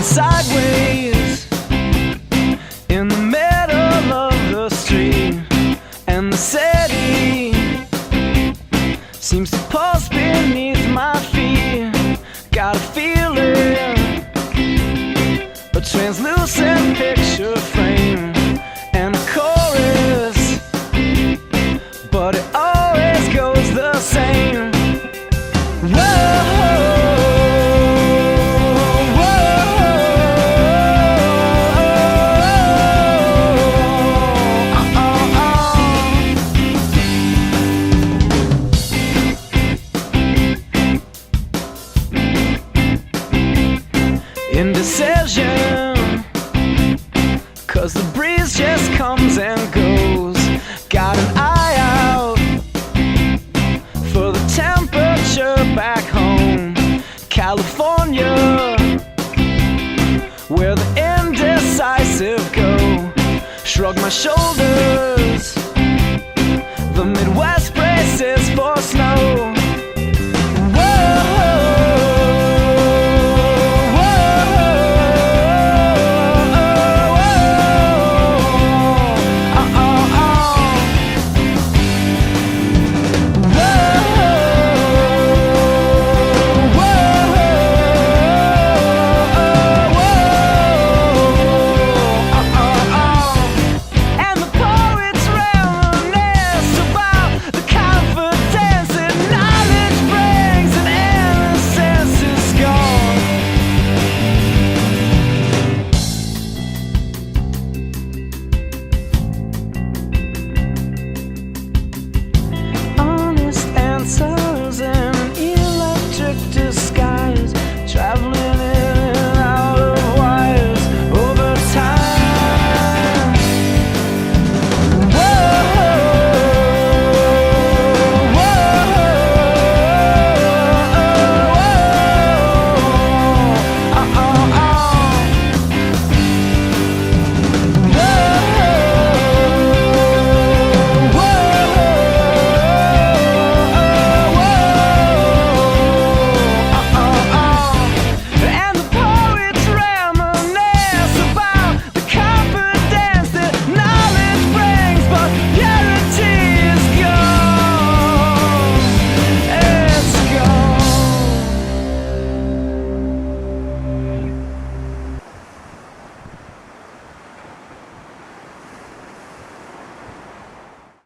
sideways in the middle of the street, and the city seems to pulse beneath my feet. Got a feeling, a translucent picture frame and a chorus, but it always goes the same. Indecision, 'cause the breeze just comes and goes. Got an eye out for the temperature back home, California, where the indecisive go. Shrug my shoulders